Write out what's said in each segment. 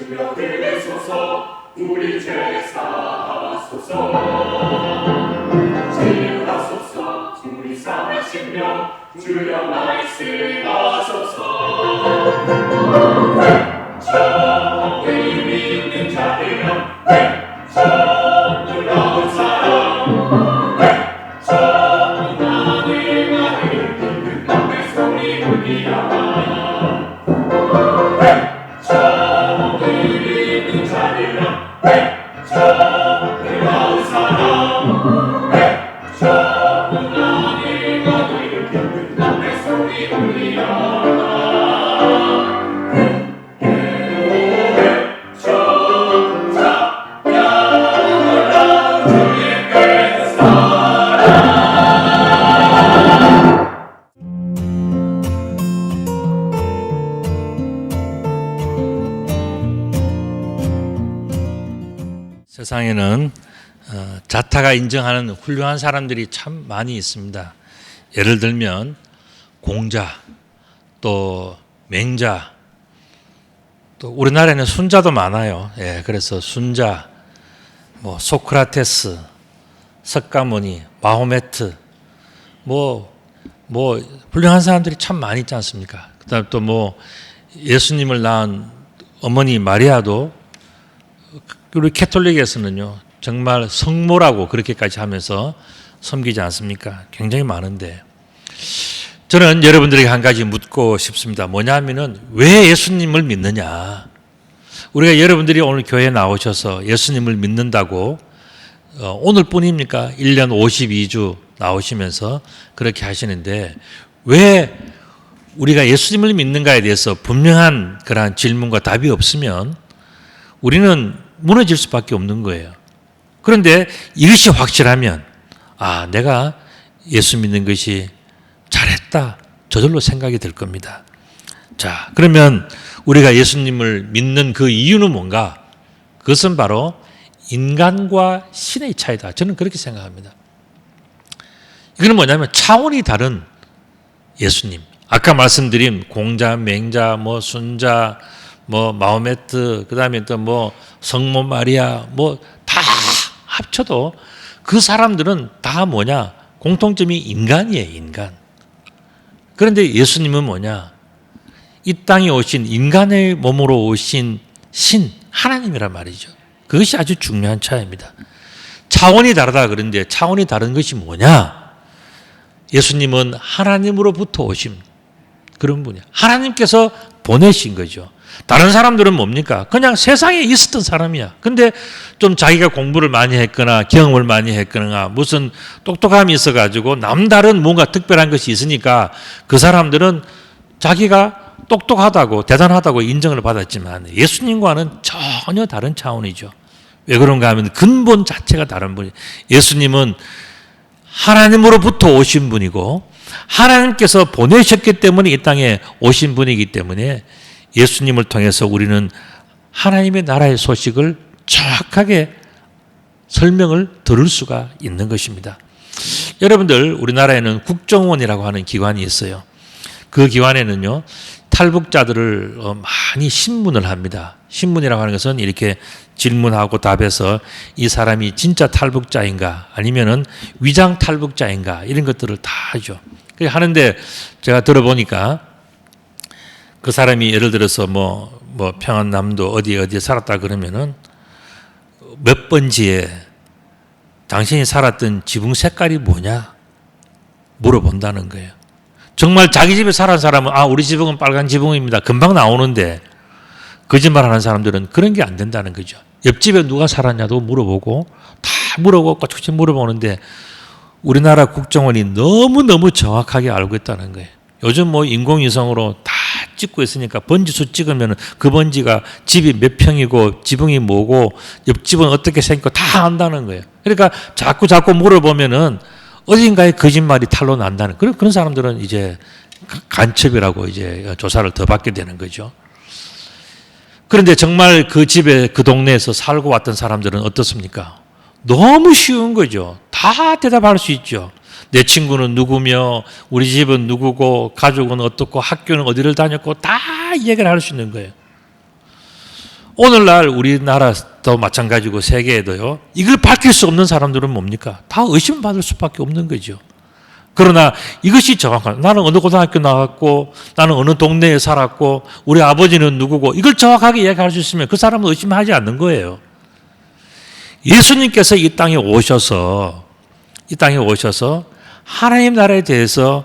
주여 들으소서 우리 죄 사하소서 지으소서 우리 사하시며 주여 말씀하소서 외쳐 의미 있는 자들아 외쳐 놀라운 사랑 외쳐 나를 그 남의 소리 울리라 외쳐 의미 있는 자들아 외쳐 놀라운 사랑 외쳐 나를 그 남의 소리 울리라 세상에는 자타가 인정하는 훌륭한 사람들이 참 많이 있습니다. 예를 들면 공자, 또 맹자, 또 우리나라에는 순자도 많아요. 그래서 순자, 뭐 소크라테스, 석가모니, 마호메트, 뭐 훌륭한 사람들이 참 많이 있지 않습니까? 그다음 또 뭐 예수님을 낳은 어머니 마리아도 우리 캐톨릭에서는요 정말 성모라고 그렇게까지 하면서 섬기지 않습니까? 굉장히 많은데 저는 여러분들에게 한 가지 묻고 싶습니다. 뭐냐면은 왜 예수님을 믿느냐? 우리가 여러분들이 오늘 교회에 나오셔서 예수님을 믿는다고 오늘뿐입니까? 1년 52주 나오시면서 그렇게 하시는데 왜 우리가 예수님을 믿는가에 대해서 분명한 그러한 질문과 답이 없으면 우리는 무너질 수밖에 없는 거예요. 그런데 이것이 확실하면 내가 예수 믿는 것이 잘했다. 저절로 생각이 들 겁니다. 자, 그러면 우리가 예수님을 믿는 그 이유는 뭔가? 그것은 바로 인간과 신의 차이다. 저는 그렇게 생각합니다. 이거는 뭐냐면 차원이 다른 예수님. 아까 말씀드린 공자, 맹자, 뭐 순자, 뭐 마호메트, 그다음에 또 뭐 성모 마리아, 뭐 다 합쳐도 그 사람들은 다 뭐냐? 공통점이 인간이에요, 인간. 그런데 예수님은 뭐냐? 이 땅에 오신 인간의 몸으로 오신 신 하나님이란 말이죠. 그것이 아주 중요한 차이입니다. 차원이 다르다 그런데 차원이 다른 것이 뭐냐? 예수님은 하나님으로부터 오신 그런 분이야. 하나님께서 보내신 거죠. 다른 사람들은 뭡니까? 그냥 세상에 있었던 사람이야. 근데 좀 자기가 공부를 많이 했거나 경험을 많이 했거나 무슨 똑똑함이 있어가지고 남다른 뭔가 특별한 것이 있으니까 그 사람들은 자기가 똑똑하다고 대단하다고 인정을 받았지만 예수님과는 전혀 다른 차원이죠. 왜 그런가 하면 근본 자체가 다른 분이에요. 예수님은 하나님으로부터 오신 분이고 하나님께서 보내셨기 때문에 이 땅에 오신 분이기 때문에 예수님을 통해서 우리는 하나님의 나라의 소식을 정확하게 설명을 들을 수가 있는 것입니다. 여러분들 우리나라에는 국정원이라고 하는 기관이 있어요. 그 기관에는요 탈북자들을 많이 신문을 합니다. 신문이라고 하는 것은 이렇게 질문하고 답해서 이 사람이 진짜 탈북자인가 아니면은 위장 탈북자인가 이런 것들을 다 하죠. 하는데 제가 들어보니까 그 사람이 예를 들어서 뭐 평안남도 어디에 살았다 그러면은 몇 번지에 당신이 살았던 지붕 색깔이 뭐냐 물어본다는 거예요. 정말 자기 집에 살았는 사람은 우리 지붕은 빨간 지붕입니다. 금방 나오는데 거짓말하는 사람들은 그런 게 안 된다는 거죠. 옆집에 누가 살았냐도 물어보고 다 물어보고 꼬치꼬치 물어보는데 우리나라 국정원이 너무너무 정확하게 알고 있다는 거예요. 요즘 뭐 인공위성으로 다 찍고 있으니까 번지수 찍으면 그 번지가 집이 몇 평이고 지붕이 뭐고 옆집은 어떻게 생기고 다 안다는 거예요. 그러니까 자꾸 물어보면은 어딘가에 거짓말이 탄로 난다는 그런 사람들은 이제 간첩이라고 이제 조사를 더 받게 되는 거죠. 그런데 정말 그 집에 그 동네에서 살고 왔던 사람들은 어떻습니까? 너무 쉬운 거죠. 다 대답할 수 있죠. 내 친구는 누구며 우리 집은 누구고 가족은 어떻고 학교는 어디를 다녔고 다 얘기를 할 수 있는 거예요. 오늘날 우리나라도 마찬가지고 세계에도요. 이걸 밝힐 수 없는 사람들은 뭡니까? 다 의심받을 수밖에 없는 거죠. 그러나 이것이 정확한, 나는 어느 고등학교 나왔고 나는 어느 동네에 살았고 우리 아버지는 누구고 이걸 정확하게 이야기할 수 있으면 그 사람은 의심하지 않는 거예요. 예수님께서 이 땅에 오셔서 하나님 나라에 대해서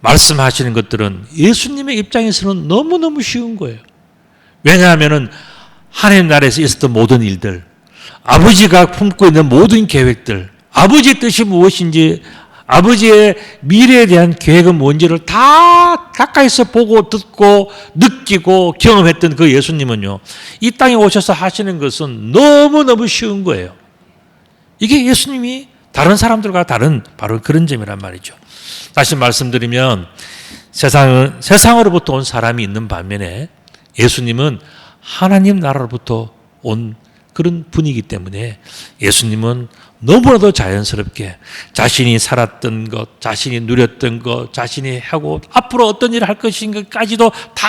말씀하시는 것들은 예수님의 입장에서는 너무너무 쉬운 거예요. 왜냐하면 하나님 나라에서 있었던 모든 일들, 아버지가 품고 있는 모든 계획들, 아버지의 뜻이 무엇인지, 아버지의 미래에 대한 계획은 뭔지를 다 가까이서 보고 듣고 느끼고 경험했던 그 예수님은요, 이 땅에 오셔서 하시는 것은 너무너무 쉬운 거예요. 이게 예수님이 다른 사람들과 다른 바로 그런 점이란 말이죠. 다시 말씀드리면 세상으로부터 온 사람이 있는 반면에 예수님은 하나님 나라로부터 온 그런 분이기 때문에 예수님은 너무나도 자연스럽게 자신이 살았던 것, 자신이 누렸던 것, 자신이 하고 앞으로 어떤 일을 할 것인가까지도 다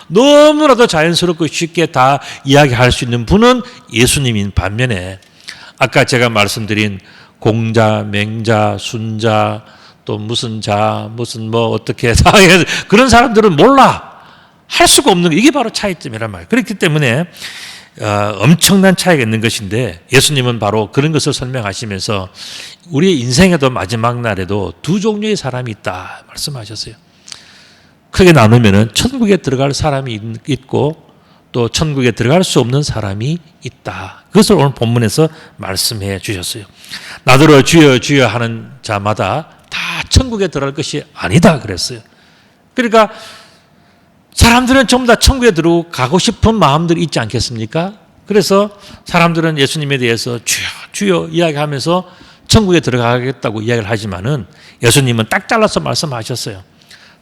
너무나도 자연스럽고 쉽게 다 이야기할 수 있는 분은 예수님인 반면에 아까 제가 말씀드린 공자, 맹자, 순자, 또 무슨 자, 무슨 뭐 어떻게 그런 사람들은 몰라. 할 수가 없는 거. 이게 바로 차이점이란 말이에요. 그렇기 때문에 엄청난 차이가 있는 것인데 예수님은 바로 그런 것을 설명하시면서 우리 인생에도 마지막 날에도 두 종류의 사람이 있다 말씀하셨어요. 크게 나누면은 천국에 들어갈 사람이 있고 또 천국에 들어갈 수 없는 사람이 있다. 그것을 오늘 본문에서 말씀해 주셨어요. 나더러 주여 주여 하는 자마다 다 천국에 들어갈 것이 아니다 그랬어요. 그러니까 사람들은 전부 다 천국에 들어가고 싶은 마음들이 있지 않겠습니까? 그래서 사람들은 예수님에 대해서 주여 주여 이야기하면서 천국에 들어가겠다고 이야기를 하지만은 예수님은 딱 잘라서 말씀하셨어요.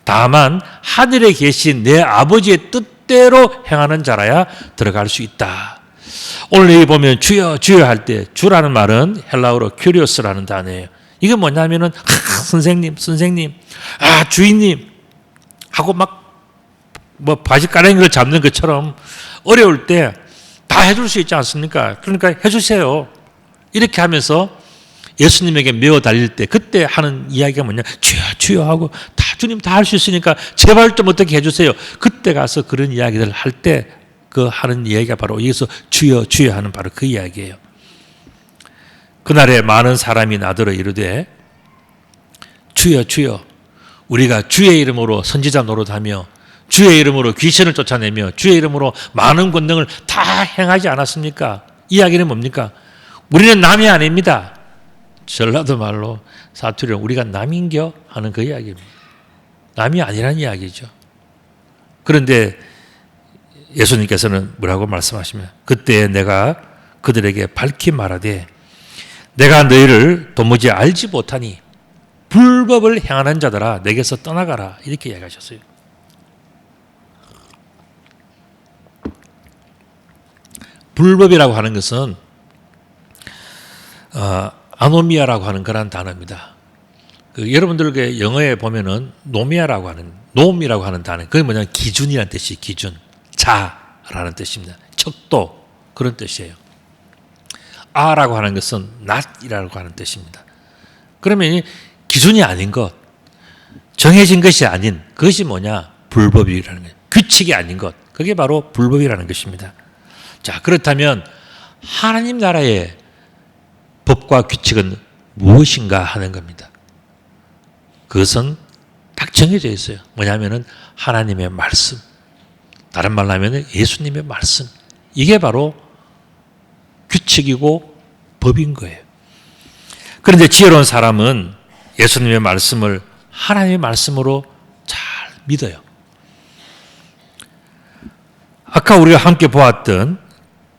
다만 하늘에 계신 내 아버지의 뜻대로 행하는 자라야 들어갈 수 있다. 오늘 여기 보면 주여 주여 할 때 주라는 말은 헬라어로 큐리오스라는 단어예요. 이게 뭐냐면은 선생님 주인님 하고 막 뭐 바지가랑이를 잡는 것처럼 어려울 때 다 해줄 수 있지 않습니까? 그러니까 해주세요. 이렇게 하면서 예수님에게 메어 달릴 때 그때 하는 이야기가 뭐냐? 주여 주여 하고 다 주님 다 할 수 있으니까 제발 좀 어떻게 해주세요. 그때 가서 그런 이야기들을 할 때 그 하는 이야기가 바로 여기서 주여 주여 하는 바로 그 이야기예요. 그날에 많은 사람이 나더러 이르되 주여 주여 우리가 주의 이름으로 선지자 노릇하며 주의 이름으로 귀신을 쫓아내며 주의 이름으로 많은 권능을 다 행하지 않았습니까? 이야기는 뭡니까? 우리는 남이 아닙니다. 전라도 말로 사투리로 우리가 남인겨 하는 그 이야기입니다. 남이 아니란 이야기죠. 그런데 예수님께서는 뭐라고 말씀하시면 그때 내가 그들에게 밝히 말하되 내가 너희를 도무지 알지 못하니 불법을 행하는 자들아 내게서 떠나가라 이렇게 이야기하셨어요. 불법이라고 하는 것은 아노미아라고 하는 그런 단어입니다. 여러분들에게 영어에 보면은 노미아라고 하는 놈이라고 하는 단어, 그게 뭐냐면 기준이라는 뜻이 기준, 자라는 뜻입니다. 척도 그런 뜻이에요. 아라고 하는 것은 not이라고 하는 뜻입니다. 그러면 기준이 아닌 것, 정해진 것이 아닌 그것이 뭐냐? 불법이라는 거예요. 규칙이 아닌 것, 그게 바로 불법이라는 것입니다. 자, 그렇다면 하나님 나라의 법과 규칙은 무엇인가 하는 겁니다. 그것은 딱 정해져 있어요. 뭐냐면은 하나님의 말씀, 다른 말로 하면 예수님의 말씀, 이게 바로 규칙이고 법인 거예요. 그런데 지혜로운 사람은 예수님의 말씀을 하나님의 말씀으로 잘 믿어요. 아까 우리가 함께 보았던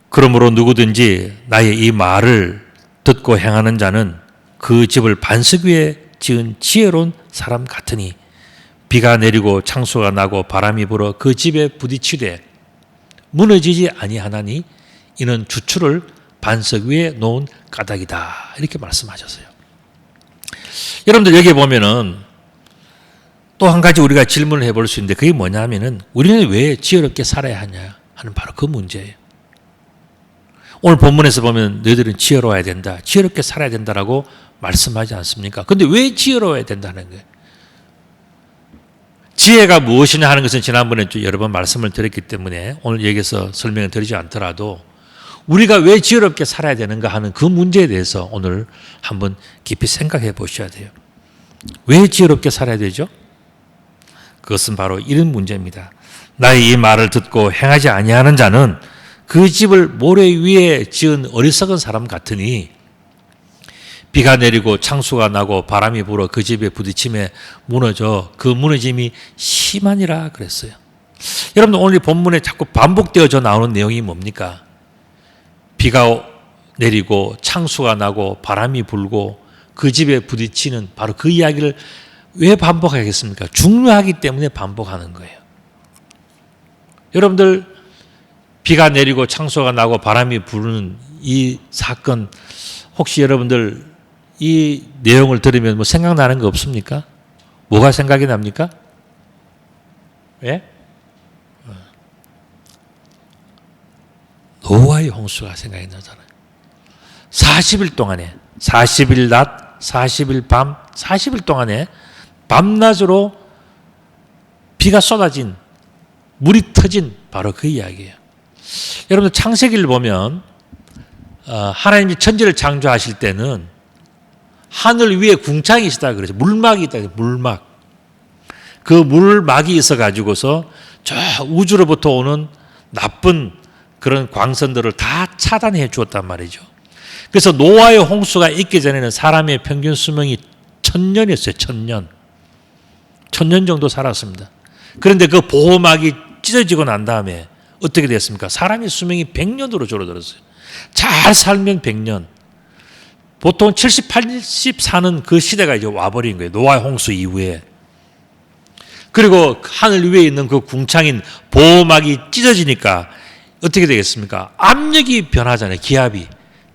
그러므로 누구든지 나의 이 말을 듣고 행하는 자는 그 집을 반석 위에 지은 지혜로운 사람 같으니 비가 내리고 창수가 나고 바람이 불어 그 집에 부딪히되 무너지지 아니하나니 이는 주추를 반석 위에 놓은 까닭이다 이렇게 말씀하셨어요. 여러분들 여기 보면은 또 한 가지 우리가 질문을 해볼 수 있는데 그게 뭐냐면은 우리는 왜 지혜롭게 살아야 하냐? 하는 바로 그 문제예요. 오늘 본문에서 보면 너희들은 지혜로워야 된다, 지혜롭게 살아야 된다라고 말씀하지 않습니까? 근데 왜 지혜로워야 된다는 거예요? 지혜가 무엇이냐 하는 것은 지난번에 여러 번 말씀을 드렸기 때문에 오늘 여기서 설명을 드리지 않더라도 우리가 왜 지혜롭게 살아야 되는가 하는 그 문제에 대해서 오늘 한번 깊이 생각해 보셔야 돼요. 왜 지혜롭게 살아야 되죠? 그것은 바로 이런 문제입니다. 나의 이 말을 듣고 행하지 아니하는 자는 그 집을 모래 위에 지은 어리석은 사람 같으니 비가 내리고 창수가 나고 바람이 불어 그 집에 부딪힘에 무너져 그 무너짐이 심하니라 그랬어요. 여러분들 오늘 이 본문에 자꾸 반복되어져 나오는 내용이 뭡니까? 비가 내리고 창수가 나고 바람이 불고 그 집에 부딪히는 바로 그 이야기를 왜 반복하겠습니까? 중요하기 때문에 반복하는 거예요. 여러분들 비가 내리고 창수가 나고 바람이 부르는 이 사건 혹시 여러분들 이 내용을 들으면 뭐 생각나는 거 없습니까? 뭐가 생각이 납니까? 예? 노아의 홍수가 생각이 나잖아요. 40일 동안에 40일 낮, 40일 밤, 40일 동안에 밤낮으로 비가 쏟아진 물이 터진 바로 그 이야기예요. 여러분들 창세기를 보면 하나님이 천지를 창조하실 때는 하늘 위에 궁창이 있다 그러죠. 물막이 있다. 물막. 그 물막이 있어 가지고서 저 우주로부터 오는 나쁜 그런 광선들을 다 차단해 주었단 말이죠. 그래서 노아의 홍수가 있기 전에는 사람의 평균 수명이 1000년이었어요. 1000년. 1000년 정도 살았습니다. 그런데 그 보호막이 찢어지고 난 다음에 어떻게 됐습니까? 사람의 수명이 100년으로 줄어들었어요. 잘 살면 100년. 보통 70, 80 사는 그 시대가 이제 와버린 거예요. 노아의 홍수 이후에. 그리고 하늘 위에 있는 그 궁창인 보호막이 찢어지니까 어떻게 되겠습니까? 압력이 변하잖아요. 기압이.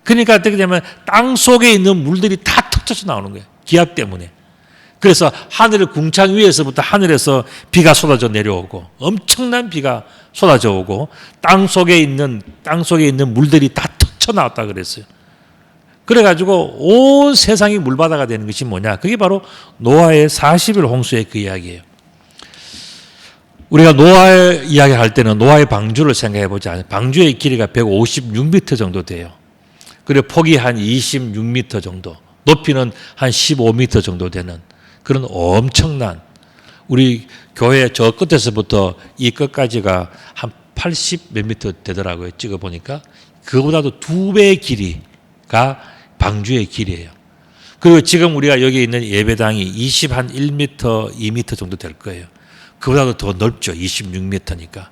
그러니까 어떻게 되면 땅 속에 있는 물들이 다 턱쳐서 나오는 거예요. 기압 때문에. 그래서 하늘 궁창 위에서부터 하늘에서 비가 쏟아져 내려오고 엄청난 비가 쏟아져 오고 땅 속에 있는 물들이 다 턱쳐 나왔다 그랬어요. 그래가지고 온 세상이 물바다가 되는 것이 뭐냐? 그게 바로 노아의 40일 홍수의 그 이야기예요. 우리가 노아의 이야기를 할 때는 노아의 방주를 생각해 보자. 방주의 길이가 156m 정도 돼요. 그리고 폭이 한 26m 정도, 높이는 한 15m 정도 되는 그런 엄청난, 우리 교회 저 끝에서부터 이 끝까지가 한 80 몇 미터 되더라고요. 찍어보니까. 그거보다도 2배의 길이가 방주의 길이에요. 그리고 지금 우리가 여기 있는 예배당이 21m, 2m 정도 될 거예요. 그보다도 더 넓죠. 26m니까.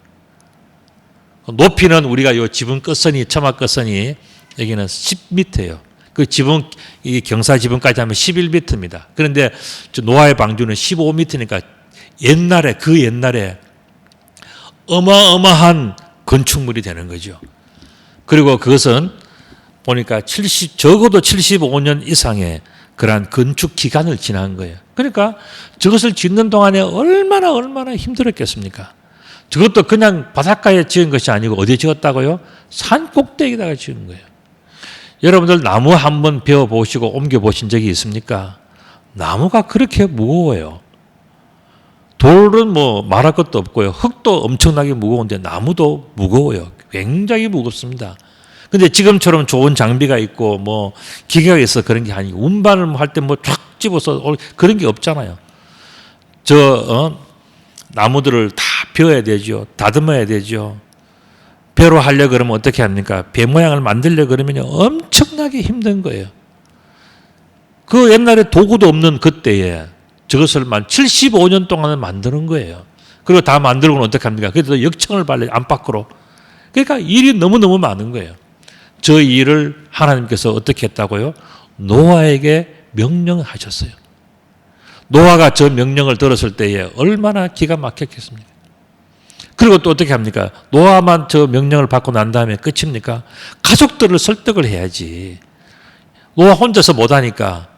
높이는 우리가 요 지붕 끝선이, 처마 끝선이 여기는 10m예요. 그 지붕, 이 경사 지붕까지 하면 11m입니다. 그런데 노아의 방주는 15m니까 그 옛날에 어마어마한 건축물이 되는 거죠. 그리고 그것은 보니까 적어도 75년 이상의 그러한 건축 기간을 지난 거예요. 그러니까 저것을 짓는 동안에 얼마나 힘들었겠습니까? 저것도 그냥 바닷가에 지은 것이 아니고 어디에 지었다고요? 산 꼭대기에다가 지은 거예요. 여러분들 나무 한번 베어보시고 옮겨보신 적이 있습니까? 나무가 그렇게 무거워요. 돌은 뭐 말할 것도 없고요. 흙도 엄청나게 무거운데 나무도 무거워요. 굉장히 무겁습니다. 근데 지금처럼 좋은 장비가 있고 뭐 기계가 있어 그런 게 아니고 운반을 할 때 뭐 쫙 집어서 그런 게 없잖아요. 나무들을 다 베어야 되죠. 다듬어야 되죠. 배로 하려 그러면 어떻게 합니까? 배 모양을 만들려 그러면 엄청나게 힘든 거예요. 그 옛날에 도구도 없는 그때에 저것을 75년 동안을 만드는 거예요. 그리고 다 만들고는 어떻게 합니까? 그래도 역청을 발라요. 안팎으로. 그러니까 일이 너무너무 많은 거예요. 저 일을 하나님께서 어떻게 했다고요? 노아에게 명령하셨어요. 노아가 저 명령을 들었을 때에 얼마나 기가 막혔겠습니까? 그리고 또 어떻게 합니까? 노아만 저 명령을 받고 난 다음에 끝입니까? 가족들을 설득을 해야지. 노아 혼자서 못하니까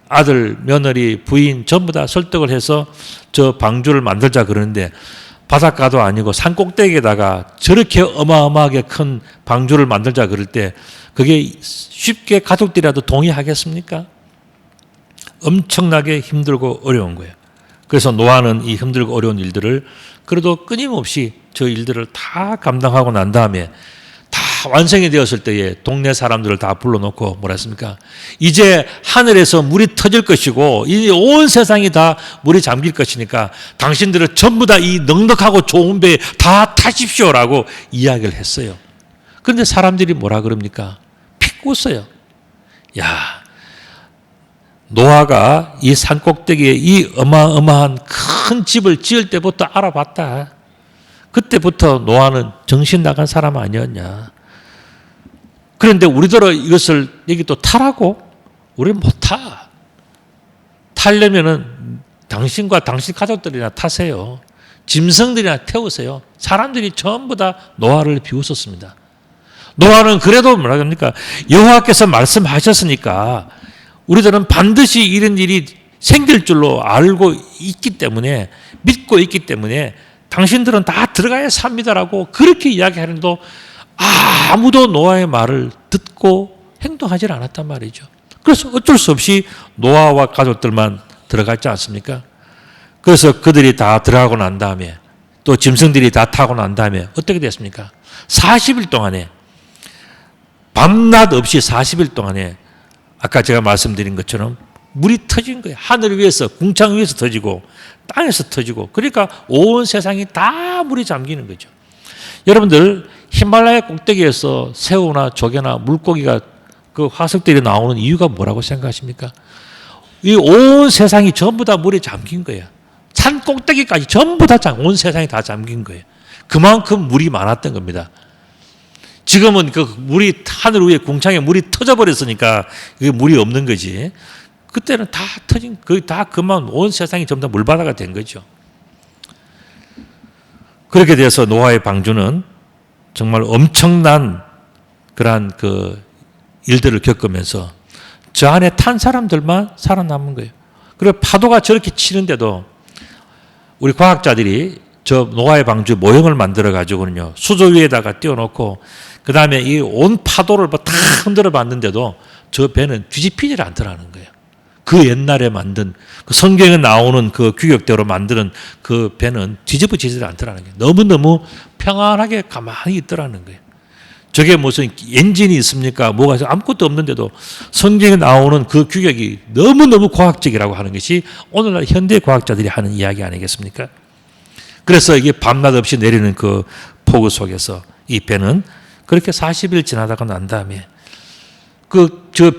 아들, 며느리, 부인 전부 다 설득을 해서 저 방주를 만들자 그러는데 바닷가도 아니고 산 꼭대기에다가 저렇게 어마어마하게 큰 방주를 만들자 그럴 때 그게 쉽게 가족들이라도 동의하겠습니까? 엄청나게 힘들고 어려운 거예요. 그래서 노아는 이 힘들고 어려운 일들을 그래도 끊임없이 저 일들을 다 감당하고 난 다음에 다 완성이 되었을 때에 동네 사람들을 다 불러놓고 뭐라 했습니까? 이제 하늘에서 물이 터질 것이고 이 온 세상이 다 물이 잠길 것이니까 당신들은 전부 다 이 넉넉하고 좋은 배에 다 타십시오라고 이야기를 했어요. 그런데 사람들이 뭐라 그럽니까? 픽 웃어요. 야, 노아가 이 산꼭대기에 이 어마어마한 큰 집을 지을 때부터 알아봤다. 그때부터 노아는 정신 나간 사람 아니었냐. 그런데 우리들은 이것을 여기 또 타라고? 우리는 못 타. 타려면은 당신과 당신 가족들이나 타세요. 짐승들이나 태우세요. 사람들이 전부 다 노아를 비웃었습니다. 노아는 그래도 뭐라 합니까? 여호와께서 말씀하셨으니까 우리들은 반드시 이런 일이 생길 줄로 알고 있기 때문에 믿고 있기 때문에 당신들은 다 들어가야 삽니다라고 그렇게 이야기하는데도 아무도 노아의 말을 듣고 행동하지 않았단 말이죠. 그래서 어쩔 수 없이 노아와 가족들만 들어갔지 않습니까? 그래서 그들이 다 들어가고 난 다음에 또 짐승들이 다 타고 난 다음에 어떻게 됐습니까? 40일 동안에 밤낮 없이 40일 동안에 아까 제가 말씀드린 것처럼 물이 터진 거예요. 하늘 위에서 궁창 위에서 터지고 땅에서 터지고 그러니까 온 세상이 다 물이 잠기는 거죠. 여러분들 히말라야 꼭대기에서 새우나 조개나 물고기가 그 화석들이 나오는 이유가 뭐라고 생각하십니까? 이 온 세상이 전부 다 물에 잠긴 거예요. 산 꼭대기까지 전부 다 온 세상이 다 잠긴 거예요. 그만큼 물이 많았던 겁니다. 지금은 그 물이 하늘 위에 궁창에 물이 터져버렸으니까 그게 물이 없는 거지. 그때는 다 터진, 거의 다 그만 온 세상이 전부 다 물바다가 된 거죠. 그렇게 돼서 노아의 방주는 정말 엄청난 그러한 그 일들을 겪으면서 저 안에 탄 사람들만 살아남은 거예요. 그리고 파도가 저렇게 치는데도 우리 과학자들이 저 노아의 방주 모형을 만들어 가지고는요 수조 위에다가 띄워놓고 그 다음에 이 온 파도를 다 흔들어 봤는데도 저 배는 뒤집히질 않더라는 거예요. 그 옛날에 만든 그 성경에 나오는 그 규격대로 만드는 그 배는 뒤집어지질 않더라는 거예요. 너무너무 평안하게 가만히 있더라는 거예요. 저게 무슨 엔진이 있습니까? 뭐가 있어? 아무것도 없는데도 성경에 나오는 그 규격이 너무너무 과학적이라고 하는 것이 오늘날 현대 과학자들이 하는 이야기 아니겠습니까? 그래서 이게 밤낮 없이 내리는 그 폭우 속에서 이 배는 그렇게 40일 지나다가 난 다음에 저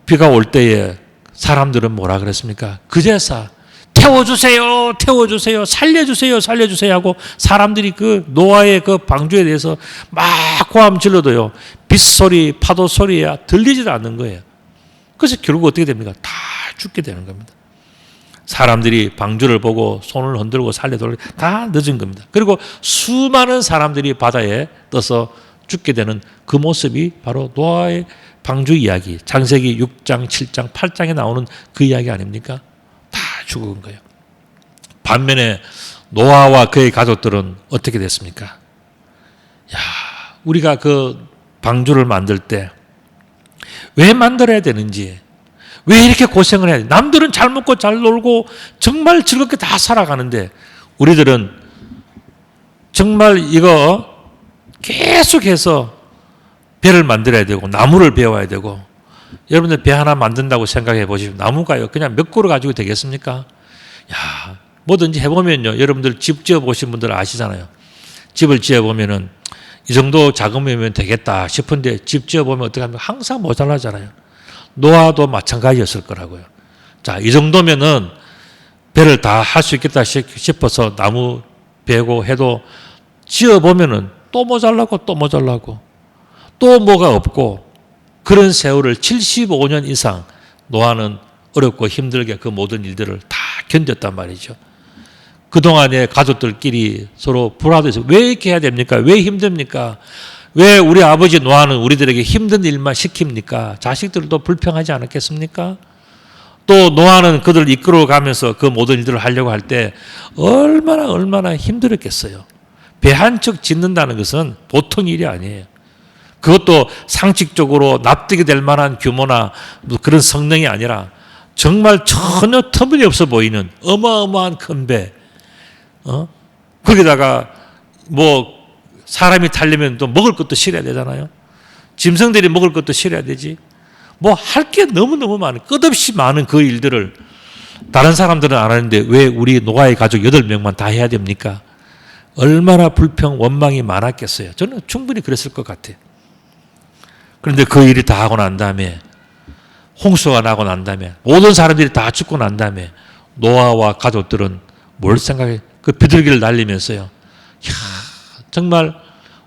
비가 올 때에 사람들은 뭐라 그랬습니까? 그제서 태워주세요, 태워주세요, 살려주세요, 살려주세요 하고 사람들이 그 노아의 그 방주에 대해서 막 고함 질러도요 빗소리, 파도 소리야 들리지도 않는 거예요. 그래서 결국 어떻게 됩니까? 다 죽게 되는 겁니다. 사람들이 방주를 보고 손을 흔들고 살려돌려 다 늦은 겁니다. 그리고 수많은 사람들이 바다에 떠서 죽게 되는 그 모습이 바로 노아의 방주 이야기, 창세기 6장, 7장, 8장에 나오는 그 이야기 아닙니까? 다 죽은 거예요. 반면에 노아와 그의 가족들은 어떻게 됐습니까? 야, 우리가 그 방주를 만들 때 왜 만들어야 되는지, 왜 이렇게 고생을 해야 돼? 남들은 잘 먹고 잘 놀고 정말 즐겁게 다 살아가는데 우리들은 정말 이거 계속해서 배를 만들어야 되고 나무를 베어야 되고 여러분들 배 하나 만든다고 생각해 보십시오. 나무가요 그냥 몇 그루 가지고 되겠습니까? 야, 뭐든지 해보면요 여러분들 집 지어보신 분들 아시잖아요. 집을 지어보면은 이 정도 자금이면 되겠다 싶은데 집 지어보면 어떻게 하면 항상 모자라잖아요. 노아도 마찬가지였을 거라고요. 자, 이 정도면은 배를 다 할 수 있겠다 싶어서 나무 베고 해도 지어보면은 또 모자라고 또 모자라고 또 뭐가 없고 그런 세월을 75년 이상 노아는 어렵고 힘들게 그 모든 일들을 다 견뎠단 말이죠. 그동안에 가족들끼리 서로 불화돼서 왜 이렇게 해야 됩니까? 왜 힘듭니까? 왜 우리 아버지 노아는 우리들에게 힘든 일만 시킵니까? 자식들도 불평하지 않았겠습니까? 또 노아는 그들을 이끌어 가면서 그 모든 일들을 하려고 할 때 얼마나 힘들었겠어요. 배 한 척 짓는다는 것은 보통 일이 아니에요. 그것도 상식적으로 납득이 될 만한 규모나 그런 성능이 아니라 정말 전혀 터무니없어 보이는 어마어마한 큰 배. 거기다가 뭐 사람이 타려면 또 먹을 것도 실어야 되잖아요. 짐승들이 먹을 것도 실어야 되지. 뭐 할 게 너무너무 많은, 끝없이 많은 그 일들을 다른 사람들은 안 하는데 왜 우리 노아의 가족 8명만 다 해야 됩니까? 얼마나 불평, 원망이 많았겠어요. 저는 충분히 그랬을 것 같아요. 그런데 그 일이 다 하고 난 다음에, 홍수가 나고 난 다음에, 모든 사람들이 다 죽고 난 다음에 노아와 가족들은 뭘 생각해? 그 비둘기를 날리면서요. 이야, 정말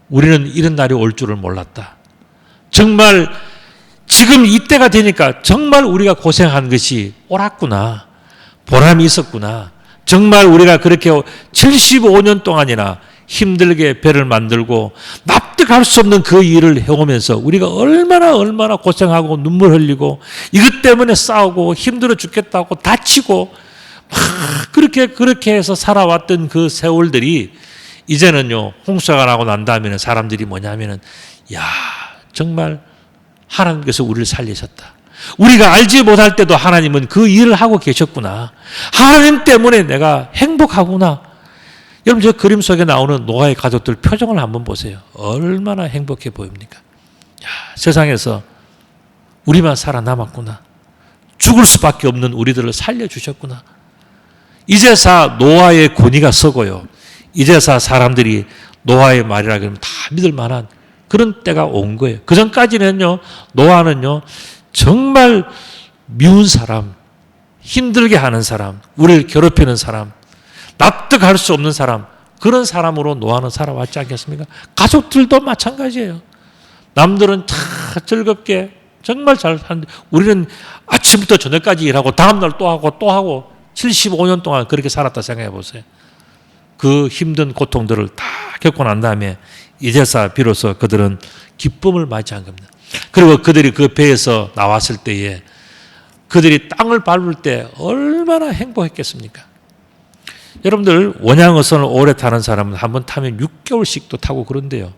우리는 이런 날이 올 줄을 몰랐다. 정말 지금 이때가 되니까 정말 우리가 고생한 것이 옳았구나. 보람이 있었구나. 정말 우리가 그렇게 75년 동안이나 힘들게 배를 만들고 납득할 수 없는 그 일을 해오면서 우리가 얼마나 고생하고 눈물 흘리고 이것 때문에 싸우고 힘들어 죽겠다고 다치고 막 그렇게 해서 살아왔던 그 세월들이 이제는요, 홍수가 나고 난 다음에는 사람들이 뭐냐면은, 야, 정말 하나님께서 우리를 살리셨다. 우리가 알지 못할 때도 하나님은 그 일을 하고 계셨구나. 하나님 때문에 내가 행복하구나. 여러분, 저 그림 속에 나오는 노아의 가족들 표정을 한번 보세요. 얼마나 행복해 보입니까? 야, 세상에서 우리만 살아남았구나. 죽을 수밖에 없는 우리들을 살려주셨구나. 이제서 노아의 권위가 서고요. 이제서 사람들이 노아의 말이라 그러면 다 믿을 만한 그런 때가 온 거예요. 그 전까지는요, 노아는요, 정말 미운 사람, 힘들게 하는 사람, 우리를 괴롭히는 사람, 납득할 수 없는 사람, 그런 사람으로 노아는 살아왔지 않겠습니까? 가족들도 마찬가지예요. 남들은 다 즐겁게 정말 잘 사는데 우리는 아침부터 저녁까지 일하고 다음날 또 하고 75년 동안 그렇게 살았다 생각해 보세요. 그 힘든 고통들을 다 겪고 난 다음에 이제서 비로소 그들은 기쁨을 맞이한 겁니다. 그리고 그들이 그 배에서 나왔을 때에 그들이 땅을 밟을 때 얼마나 행복했겠습니까? 여러분들 원양어선을 오래 타는 사람은 한번 타면 6개월씩 또 타고 그런데요.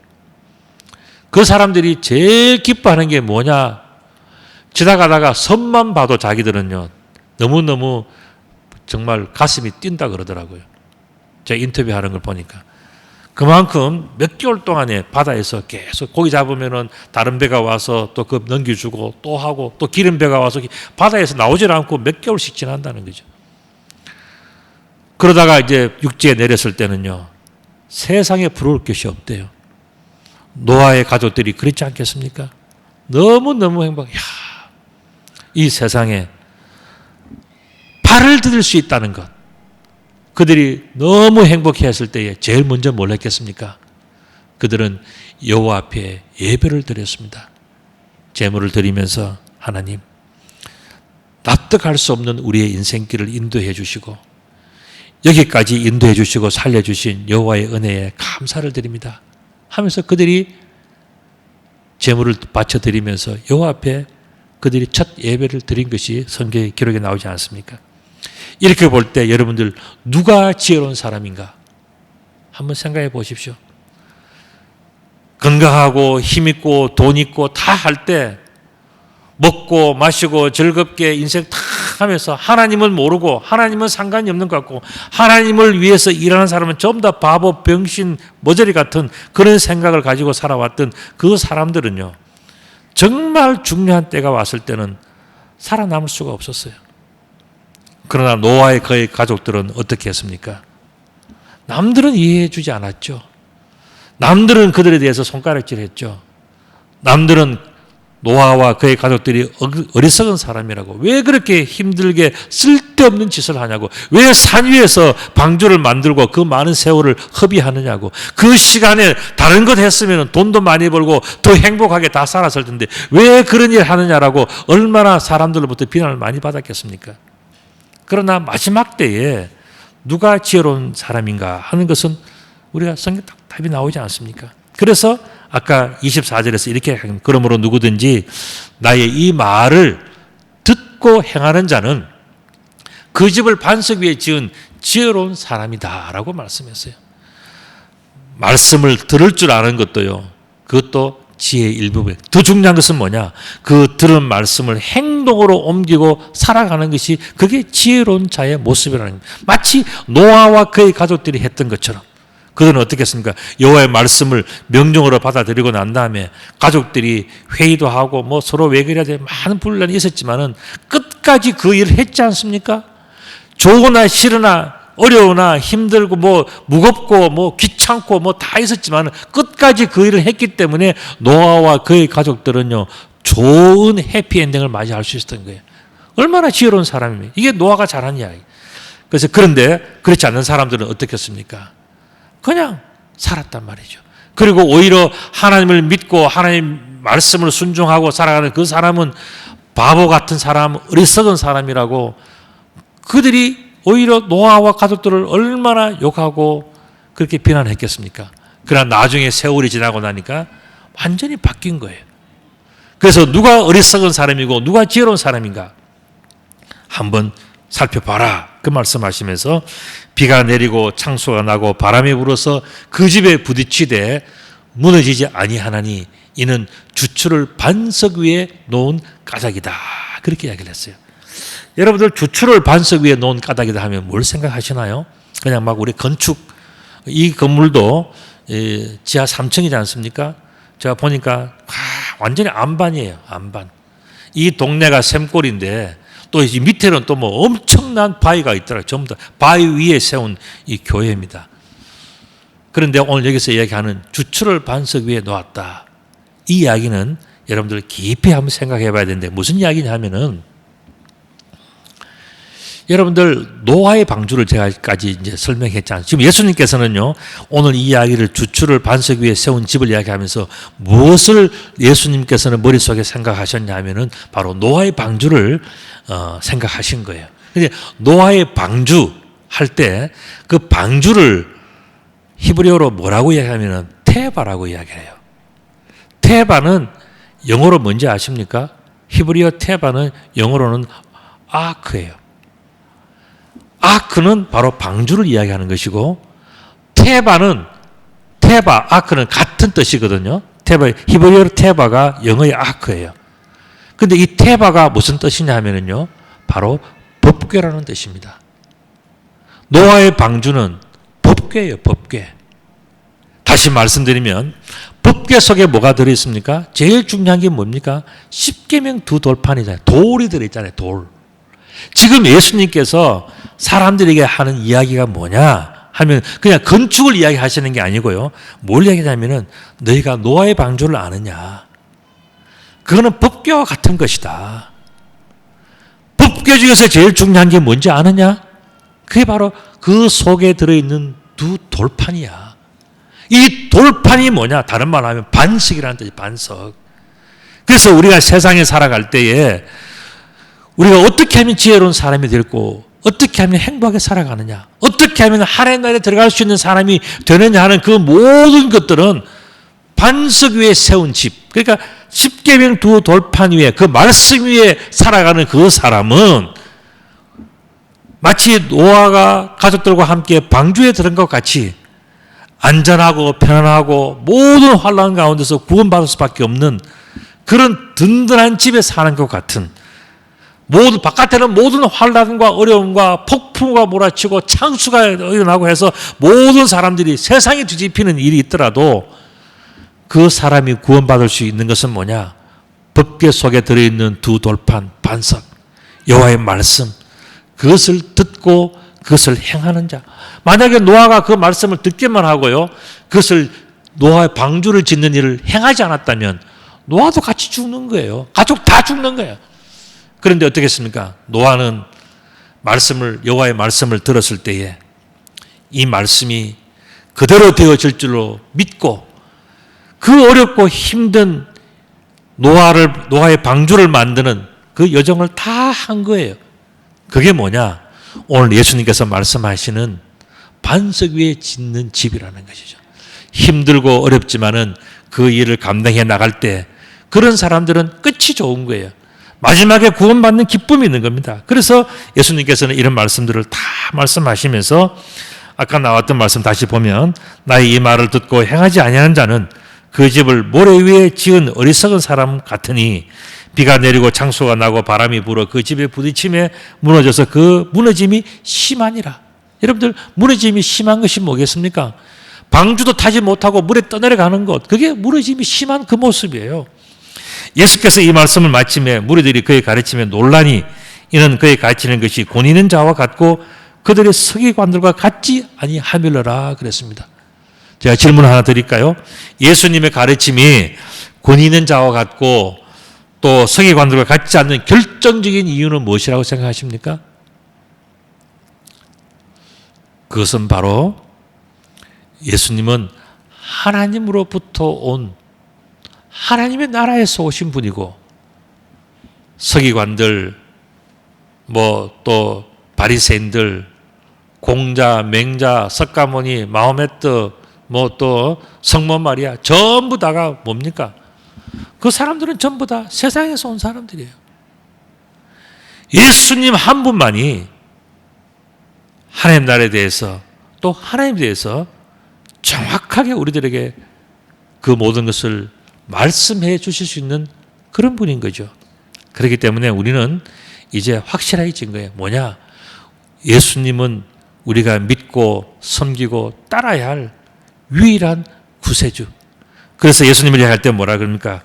그 사람들이 제일 기뻐하는 게 뭐냐? 지나가다가 섬만 봐도 자기들은요, 너무너무 정말 가슴이 뛴다 그러더라고요. 제가 인터뷰하는 걸 보니까. 그만큼 몇 개월 동안에 바다에서 계속 고기 잡으면은 다른 배가 와서 또 그 넘겨주고 또 하고 또 기름 배가 와서 바다에서 나오질 않고 몇 개월씩 지난다는 거죠. 그러다가 이제 육지에 내렸을 때는요, 세상에 부러울 것이 없대요. 노아의 가족들이 그렇지 않겠습니까? 너무너무 행복해. 야, 이 세상에 발을 디딜 수 있다는 것. 그들이 너무 행복해했을 때에 제일 먼저 뭘 했겠습니까? 그들은 여호와 앞에 예배를 드렸습니다. 제물을 드리면서 하나님, 납득할 수 없는 우리의 인생길을 인도해 주시고 여기까지 인도해 주시고 살려주신 여호와의 은혜에 감사를 드립니다 하면서 그들이 제물을 바쳐드리면서 여호와 앞에 그들이 첫 예배를 드린 것이 성경의 기록에 나오지 않습니까? 이렇게 볼 때 여러분들 누가 지혜로운 사람인가? 한번 생각해 보십시오. 건강하고 힘있고 돈 있고 다 할 때 먹고 마시고 즐겁게 인생 다 하면서 하나님을 모르고 하나님은 상관이 없는 것 같고 하나님을 위해서 일하는 사람은 전부 다 바보, 병신, 머저리 같은 그런 생각을 가지고 살아왔던 그 사람들은요, 정말 중요한 때가 왔을 때는 살아남을 수가 없었어요. 그러나 노아의 그의 가족들은 어떻게 했습니까? 남들은 이해해 주지 않았죠. 남들은 그들에 대해서 손가락질했죠. 남들은 노아와 그의 가족들이 어리석은 사람이라고, 왜 그렇게 힘들게 쓸데없는 짓을 하냐고, 왜 산 위에서 방주를 만들고 그 많은 세월을 허비하느냐고, 그 시간에 다른 것 했으면 돈도 많이 벌고 더 행복하게 다 살았을 텐데 왜 그런 일을 하느냐라고 얼마나 사람들로부터 비난을 많이 받았겠습니까? 그러나 마지막 때에 누가 지혜로운 사람인가 하는 것은 우리가 성경 답이 나오지 않습니까? 그래서 아까 24절에서 이렇게, 그러므로 누구든지 나의 이 말을 듣고 행하는 자는 그 집을 반석 위에 지은 지혜로운 사람이다라고 말씀했어요. 말씀을 들을 줄 아는 것도요, 그것도 지혜의 일부분. 더 중요한 것은 뭐냐? 그 들은 말씀을 행동으로 옮기고 살아가는 것이 그게 지혜로운 자의 모습이라는 겁니다. 마치 노아와 그의 가족들이 했던 것처럼. 그들은 어떻게 했습니까? 여호와의 말씀을 명령으로 받아들이고 난 다음에 가족들이 회의도 하고 뭐 서로 왜 그래야 돼 많은 분란이 있었지만은 끝까지 그 일을 했지 않습니까? 좋으나 싫으나 어려우나 힘들고 뭐 무겁고 뭐 귀찮고 뭐 다 있었지만 끝까지 그 일을 했기 때문에 노아와 그의 가족들은요, 좋은 해피엔딩을 맞이할 수 있었던 거예요. 얼마나 지혜로운 사람입니까? 이게 노아가 잘한 이야기. 그래서 그런데 그렇지 않는 사람들은 어떻겠습니까? 그냥 살았단 말이죠. 그리고 오히려 하나님을 믿고 하나님 말씀을 순종하고 살아가는 그 사람은 바보 같은 사람, 어리석은 사람이라고 그들이 오히려 노아와 가족들을 얼마나 욕하고 그렇게 비난했겠습니까? 그러나 나중에 세월이 지나고 나니까 완전히 바뀐 거예요. 그래서 누가 어리석은 사람이고 누가 지혜로운 사람인가? 한번 살펴봐라. 그 말씀하시면서 비가 내리고 창수가 나고 바람이 불어서 그 집에 부딪히되 무너지지 아니하나니 이는 주추를 반석 위에 놓은 까닭이다. 그렇게 이야기를 했어요. 여러분들 주추를 반석 위에 놓은 까닭이다 하면 뭘 생각하시나요? 그냥 막 우리 건축, 이 건물도 지하 3층이지 않습니까? 제가 보니까 완전히 안반이에요. 안반. 이 동네가 샘골인데 또 이 밑에는 또 뭐 엄청난 바위가 있더라고요. 전부 다 바위 위에 세운 이 교회입니다. 그런데 오늘 여기서 이야기하는 주추를 반석 위에 놓았다. 이 이야기는 여러분들 깊이 한번 생각해 봐야 되는데 무슨 이야기냐면은 여러분들 노아의 방주를 제가까지 이제 설명했잖아요. 지금 예수님께서는요, 오늘 이 이야기를 주추를 반석 위에 세운 집을 이야기하면서 무엇을 예수님께서는 머릿속에 생각하셨냐 하면은 바로 노아의 방주를 생각하신 거예요. 근데 노아의 방주 할 때 그 방주를 히브리어로 뭐라고 이야기하면은 테바라고 이야기해요. 테바는 영어로 뭔지 아십니까? 히브리어 테바는 영어로는 아크예요. 아크는 바로 방주를 이야기하는 것이고 테바는 테바, 아크는 같은 뜻이거든요. 테바, 히브리어로 테바가 영어의 아크예요. 근데 이 테바가 무슨 뜻이냐 하면은요, 바로 법궤라는 뜻입니다. 노아의 방주는 법궤예요, 법궤. 다시 말씀드리면 법궤 속에 뭐가 들어있습니까? 제일 중요한 게 뭡니까? 십계명 두 돌판이잖아요. 돌이 들어있잖아요, 돌. 지금 예수님께서 사람들에게 하는 이야기가 뭐냐 하면 그냥 건축을 이야기하시는 게 아니고요. 뭘 이야기하냐면은 너희가 노아의 방주를 아느냐. 그거는 법궤와 같은 것이다. 법궤 중에서 제일 중요한 게 뭔지 아느냐? 그게 바로 그 속에 들어있는 두 돌판이야. 이 돌판이 뭐냐? 다른 말로 하면 반석이라는 뜻이 반석. 그래서 우리가 세상에 살아갈 때에 우리가 어떻게 하면 지혜로운 사람이 되고 어떻게 하면 행복하게 살아가느냐, 어떻게 하면 하나님 나라에 들어갈 수 있는 사람이 되느냐 하는 그 모든 것들은 반석 위에 세운 집, 그러니까 십계명 두 돌판 위에 그 말씀 위에 살아가는 그 사람은 마치 노아가 가족들과 함께 방주에 들은 것 같이 안전하고 편안하고 모든 환난 가운데서 구원받을 수밖에 없는 그런 든든한 집에 사는 것 같은, 모든 바깥에는 모든 환난과 어려움과 폭풍과 몰아치고 창수가 일어나고 해서 모든 사람들이 세상이 뒤집히는 일이 있더라도 그 사람이 구원받을 수 있는 것은 뭐냐? 법궤 속에 들어있는 두 돌판 반석, 여호와의 말씀, 그것을 듣고 그것을 행하는 자. 만약에 노아가 그 말씀을 듣기만 하고요, 그것을 노아의 방주를 짓는 일을 행하지 않았다면 노아도 같이 죽는 거예요. 가족 다 죽는 거예요. 그런데 어떻겠습니까? 노아는 여호와의 말씀을 들었을 때에 이 말씀이 그대로 되어질 줄로 믿고 그 어렵고 힘든 노아의 방주를 만드는 그 여정을 다 한 거예요. 그게 뭐냐? 오늘 예수님께서 말씀하시는 반석 위에 짓는 집이라는 것이죠. 힘들고 어렵지만은 그 일을 감당해 나갈 때 그런 사람들은 끝이 좋은 거예요. 마지막에 구원받는 기쁨이 있는 겁니다. 그래서 예수님께서는 이런 말씀들을 다 말씀하시면서 아까 나왔던 말씀 다시 보면 나의 이 말을 듣고 행하지 아니하는 자는 그 집을 모래 위에 지은 어리석은 사람 같으니 비가 내리고 창수가 나고 바람이 불어 그 집에 부딪힘에 무너져서 그 무너짐이 심하니라. 여러분들 무너짐이 심한 것이 뭐겠습니까? 방주도 타지 못하고 물에 떠내려가는 것, 그게 무너짐이 심한 그 모습이에요. 예수께서 이 말씀을 마침에 무리들이 그의 가르침에 논란이 이는 그의 가르치는 것이 권 있는 자와 같고 그들의 서기관들과 같지 아니하밀러라 그랬습니다. 제가 질문 하나 드릴까요? 예수님의 가르침이 권 있는 자와 같고 또 서기관들과 같지 않는 결정적인 이유는 무엇이라고 생각하십니까? 그것은 바로 예수님은 하나님으로부터 온 하나님의 나라에서 오신 분이고 서기관들 또 바리새인들 공자, 맹자, 석가모니, 마호메트 또 성모 마리아 전부 다가 뭡니까? 그 사람들은 전부 다 세상에서 온 사람들이에요. 예수님 한 분만이 하나님 나라에 대해서 또 하나님에 대해서 정확하게 우리들에게 그 모든 것을 말씀해 주실 수 있는 그런 분인 거죠. 그렇기 때문에 우리는 이제 확실해진 거예요. 뭐냐? 예수님은 우리가 믿고 섬기고 따라야 할 유일한 구세주. 그래서 예수님을 얘기할 때 뭐라 그럽니까?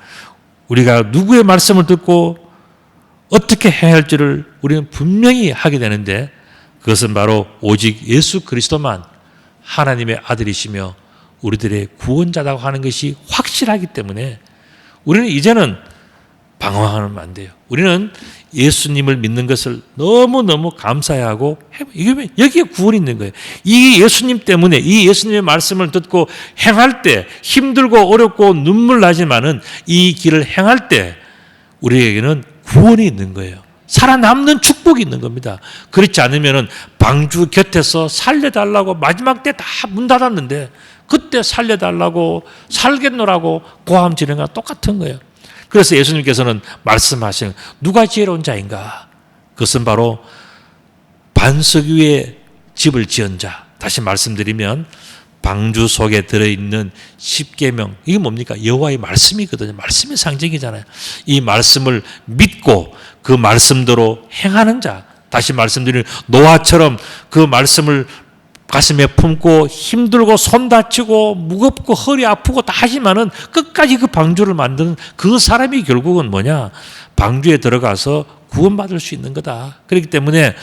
우리가 누구의 말씀을 듣고 어떻게 해야 할지를 우리는 분명히 하게 되는데 그것은 바로 오직 예수 그리스도만 하나님의 아들이시며 우리들의 구원자라고 하는 것이 확실하기 때문에 우리는 이제는 방황하면 안 돼요. 우리는 예수님을 믿는 것을 너무너무 감사해야 하고 여기에 구원이 있는 거예요. 이 예수님 때문에 이 예수님의 말씀을 듣고 행할 때 힘들고 어렵고 눈물 나지만은 이 길을 행할 때 우리에게는 구원이 있는 거예요. 살아남는 축복이 있는 겁니다. 그렇지 않으면은 방주 곁에서 살려달라고 마지막 때 다 문 닫았는데 그때 살려달라고 살겠노라고 고함 지르는 거랑 똑같은 거예요. 그래서 예수님께서는 말씀하신 누가 지혜로운 자인가? 그것은 바로 반석 위에 집을 지은 자. 다시 말씀드리면 방주 속에 들어있는 십계명 이게 뭡니까? 여호와의 말씀이거든요. 말씀의 상징이잖아요. 이 말씀을 믿고 그 말씀대로 행하는 자. 다시 말씀드리면 노아처럼 그 말씀을 가슴에 품고 힘들고 손 다치고 무겁고 허리 아프고 다 하지만은 끝까지 그 방주를 만드는 그 사람이 결국은 뭐냐? 방주에 들어가서 구원받을 수 있는 거다. 그렇기 때문에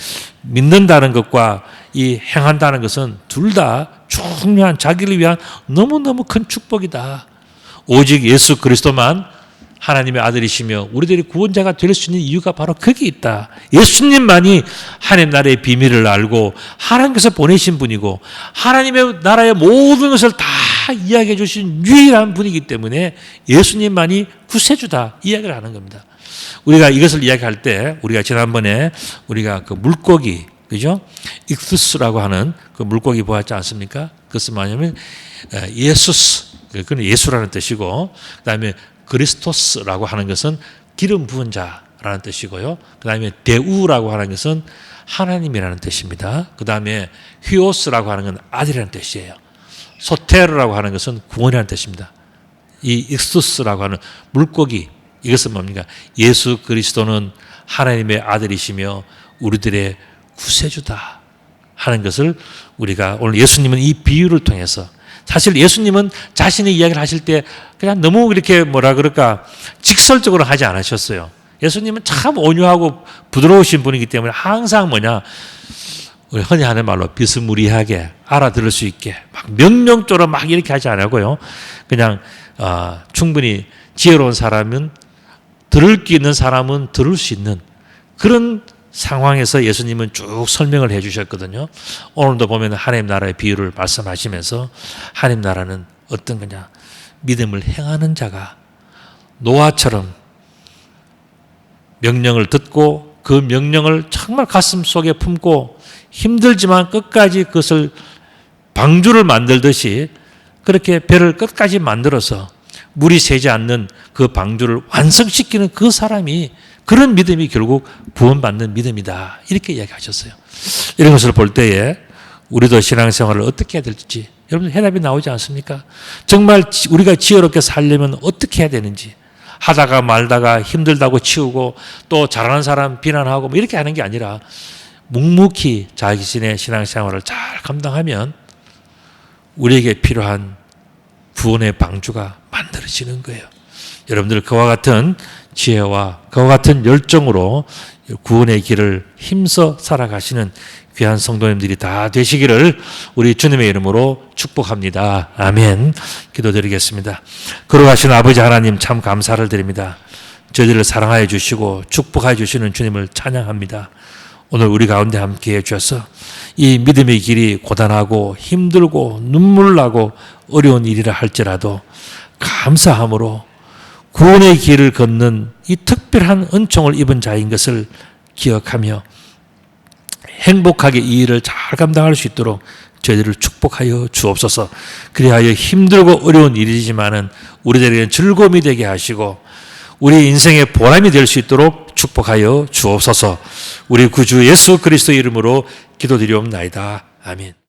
믿는다는 것과 이 행한다는 것은 둘 다 중요한 자기를 위한 너무너무 큰 축복이다. 오직 예수 그리스도만 하나님의 아들이시며 우리들이 구원자가 될 수 있는 이유가 바로 거기 있다. 예수님만이 하나님 나라의 비밀을 알고 하나님께서 보내신 분이고 하나님의 나라의 모든 것을 다 이야기해 주신 유일한 분이기 때문에 예수님만이 구세주다 이야기를 하는 겁니다. 우리가 이것을 이야기할 때 우리가 지난번에 우리가 그 물고기 그죠? 익투스라고 하는 그 물고기 보았지 않습니까? 그것은 뭐냐면 예수스 그건 예수라는 뜻이고 그다음에 그리스토스라고 하는 것은 기름 부은 자라는 뜻이고요. 그 다음에 대우라고 하는 것은 하나님이라는 뜻입니다. 그 다음에 휘오스라고 하는 건 아들이라는 뜻이에요. 소테르라고 하는 것은 구원이라는 뜻입니다. 이 익스투스라고 하는 물고기 이것은 뭡니까? 예수 그리스도는 하나님의 아들이시며 우리들의 구세주다 하는 것을 우리가 오늘 예수님은 이 비유를 통해서 사실 예수님은 자신의 이야기를 하실 때 그냥 너무 이렇게 직설적으로 하지 않으셨어요. 예수님은 참 온유하고 부드러우신 분이기 때문에 항상 우리 흔히 하는 말로 비스무리하게 알아들을 수 있게 막 명령적으로 막 이렇게 하지 않고요. 그냥 충분히 지혜로운 사람은 들을 게 있는 사람은 들을 수 있는 그런 상황에서 예수님은 쭉 설명을 해 주셨거든요. 오늘도 보면 하나님 나라의 비유를 말씀하시면서 하나님 나라는 어떤 거냐? 믿음을 행하는 자가 노아처럼 명령을 듣고 그 명령을 정말 가슴 속에 품고 힘들지만 끝까지 그것을 방주를 만들듯이 그렇게 배를 끝까지 만들어서 물이 새지 않는 그 방주를 완성시키는 그 사람이 그런 믿음이 결국 구원받는 믿음이다. 이렇게 이야기하셨어요. 이런 것을 볼 때에 우리도 신앙생활을 어떻게 해야 될지 여러분 해답이 나오지 않습니까? 정말 우리가 지혜롭게 살려면 어떻게 해야 되는지, 하다가 말다가 힘들다고 치우고 또 잘하는 사람 비난하고 뭐 이렇게 하는 게 아니라 묵묵히 자신의 신앙생활을 잘 감당하면 우리에게 필요한 구원의 방주가 만들어지는 거예요. 여러분들 그와 같은 지혜와 그와 같은 열정으로 구원의 길을 힘써 살아가시는 귀한 성도님들이 다 되시기를 우리 주님의 이름으로 축복합니다. 아멘. 기도드리겠습니다. 걸어가신 아버지 하나님 참 감사를 드립니다. 저희들을 사랑하여 주시고 축복하여 주시는 주님을 찬양합니다. 오늘 우리 가운데 함께해 주셔서 이 믿음의 길이 고단하고 힘들고 눈물 나고 어려운 일이라 할지라도 감사함으로 구원의 길을 걷는 이 특별한 은총을 입은 자인 것을 기억하며 행복하게 이 일을 잘 감당할 수 있도록 저희들을 축복하여 주옵소서. 그리하여 힘들고 어려운 일이지만은 우리들에게는 즐거움이 되게 하시고 우리 인생의 보람이 될 수 있도록 축복하여 주옵소서. 우리 구주 예수 그리스도 이름으로 기도드리옵나이다. 아멘.